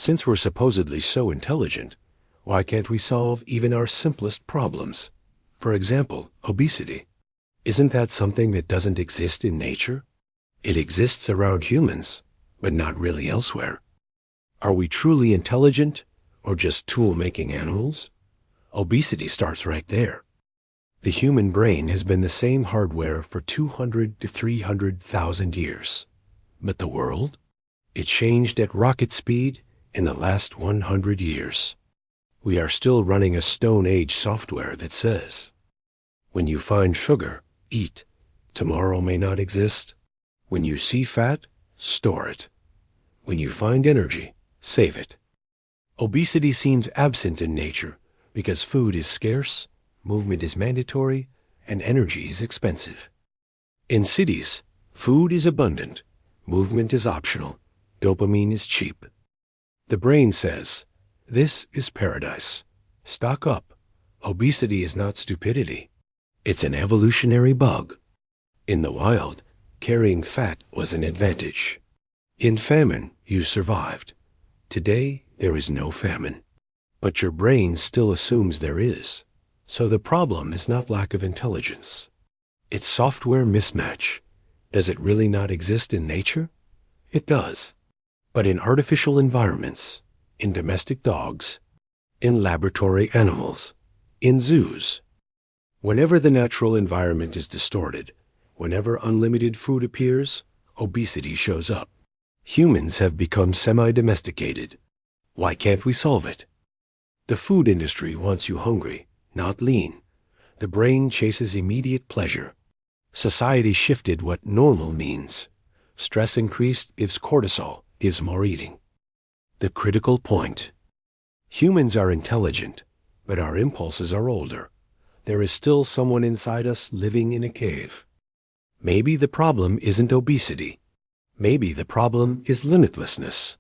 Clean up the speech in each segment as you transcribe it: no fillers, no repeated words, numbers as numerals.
Since we're supposedly so intelligent, why can't we solve even our simplest problems? For example, obesity. Isn't that something that doesn't exist in nature? It exists around humans, but not really elsewhere. Are we truly intelligent or just tool-making animals? Obesity starts right there. The human brain has been the same hardware for 200 to 300,000 years. But the world? It changed at rocket speed in the last 100 years. We are still running a Stone Age software that says, when you find sugar, eat. Tomorrow may not exist. When you see fat, store it. When you find energy, save it. Obesity seems absent in nature because food is scarce, movement is mandatory, and energy is expensive. In cities, food is abundant, movement is optional, dopamine is cheap. The brain says, this is paradise. Stock up. Obesity is not stupidity. It's an evolutionary bug. In the wild, carrying fat was an advantage. In famine, you survived. Today, there is no famine. But your brain still assumes there is. So the problem is not lack of intelligence. It's software mismatch. Does it really not exist in nature? It does. But in artificial environments, in domestic dogs, in laboratory animals, in zoos. Whenever the natural environment is distorted, whenever unlimited food appears, obesity shows up. Humans have become semi-domesticated. Why can't we solve it? The food industry wants you hungry, not lean. The brain chases immediate pleasure. Society shifted what normal means. Stress increased gives cortisol, gives more eating. The critical point. Humans are intelligent, but our impulses are older. There is still someone inside us living in a cave. Maybe the problem isn't obesity. Maybe the problem is limitlessness.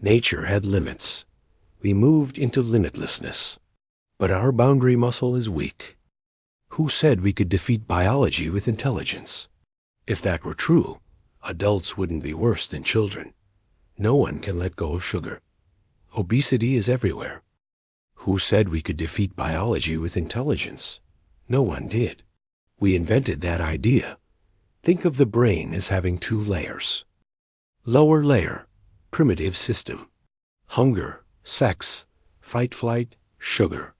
Nature had limits. We moved into limitlessness. But our boundary muscle is weak. Who said we could defeat biology with intelligence? If that were true, adults wouldn't be worse than children. No one can let go of sugar. Obesity is everywhere. Who said we could defeat biology with intelligence? No one did. We invented that idea. Think of the brain as having two layers. Lower layer, primitive system. Hunger, sex, fight-flight, sugar.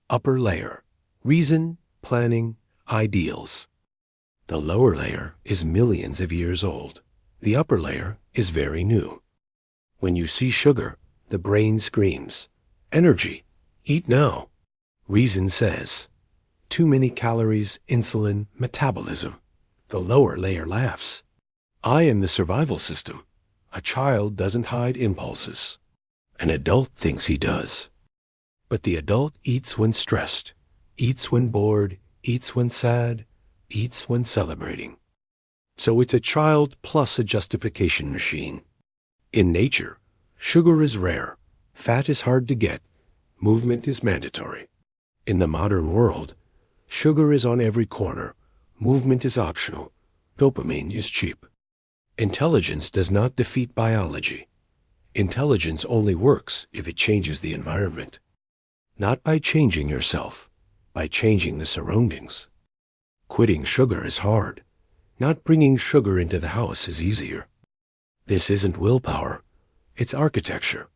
Upper layer, reason, planning, ideals. The lower layer is millions of years old. The upper layer is very new. When you see sugar, the brain screams, energy, eat now. Reason says, too many calories, insulin, metabolism. The lower layer laughs. I am the survival system. A child doesn't hide impulses. An adult thinks he does. But the adult eats when stressed, eats when bored, eats when sad, eats when celebrating. So it's a child plus a justification machine. In nature, sugar is rare, fat is hard to get, movement is mandatory. In the modern world, sugar is on every corner, movement is optional, dopamine is cheap. Intelligence does not defeat biology. Intelligence only works if it changes the environment. Not by changing yourself, by changing the surroundings. Quitting sugar is hard. Not bringing sugar into the house is easier. This isn't willpower, it's architecture.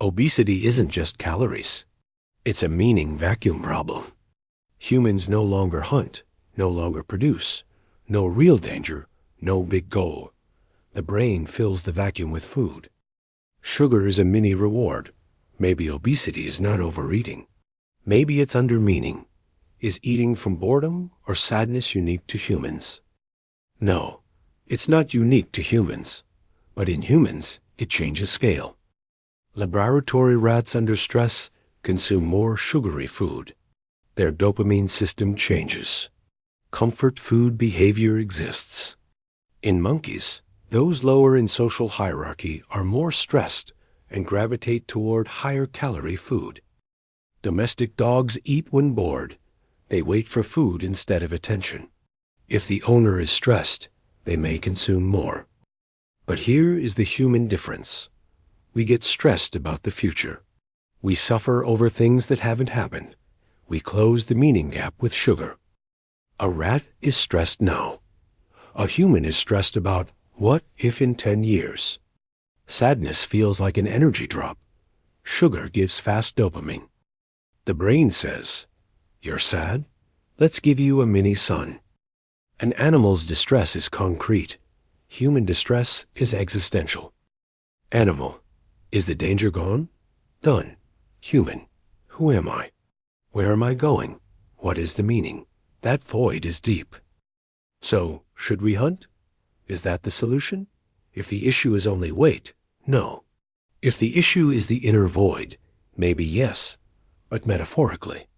Obesity isn't just calories. It's a meaning vacuum problem. Humans no longer hunt, no longer produce. No real danger, no big goal. The brain fills the vacuum with food. Sugar is a mini reward. Maybe obesity is not overeating. Maybe it's under meaning. Is eating from boredom or sadness unique to humans? No, it's not unique to humans. But in humans, it changes scale. Laboratory rats under stress consume more sugary food. Their dopamine system changes. Comfort food behavior exists. In monkeys, those lower in social hierarchy are more stressed and gravitate toward higher calorie food. Domestic dogs eat when bored. They wait for food instead of attention. If the owner is stressed, they may consume more. But here is the human difference. We get stressed about the future. We suffer over things that haven't happened. We close the meaning gap with sugar. A rat is stressed now. A human is stressed about what if in 10 years. Sadness feels like an energy drop. Sugar gives fast dopamine. The brain says, "You're sad? Let's give you a mini sun." An animal's distress is concrete. Human distress is existential. Animal, is the danger gone? Done. Human, who am I? Where am I going? What is the meaning? That void is deep. So, should we hunt? Is that the solution? If the issue is only weight, no. If the issue is the inner void, maybe yes, but metaphorically.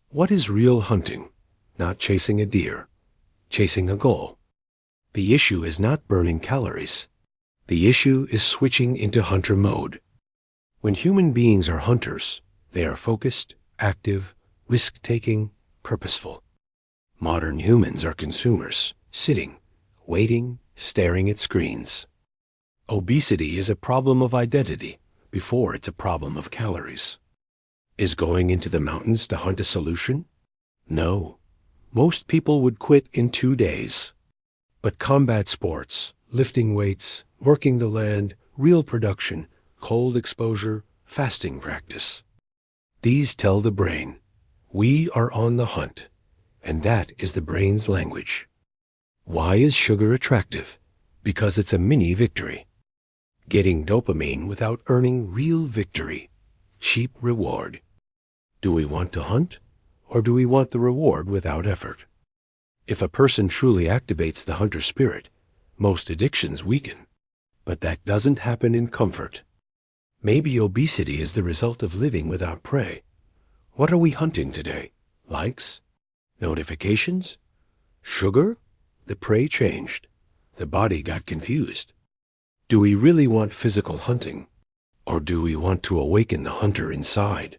What is real hunting? Not chasing a deer, chasing a goal. The issue is not burning calories. The issue is switching into hunter mode. When human beings are hunters, they are focused, active, risk-taking, purposeful. Modern humans are consumers, sitting, waiting, staring at screens. Obesity is a problem of identity before it's a problem of calories. Is going into the mountains to hunt a solution? No. Most people would quit in 2 days. But combat sports, lifting weights, working the land, real production, cold exposure, fasting practice. These tell the brain, we are on the hunt, and that is the brain's language. Why is sugar attractive? Because it's a mini victory. Getting dopamine without earning real victory. Cheap reward. Do we want to hunt, or do we want the reward without effort? If a person truly activates the hunter spirit, most addictions weaken. But that doesn't happen in comfort. Maybe obesity is the result of living without prey. What are we hunting today? Likes? Notifications? Sugar? The prey changed. The body got confused. Do we really want physical hunting? Or do we want to awaken the hunter inside?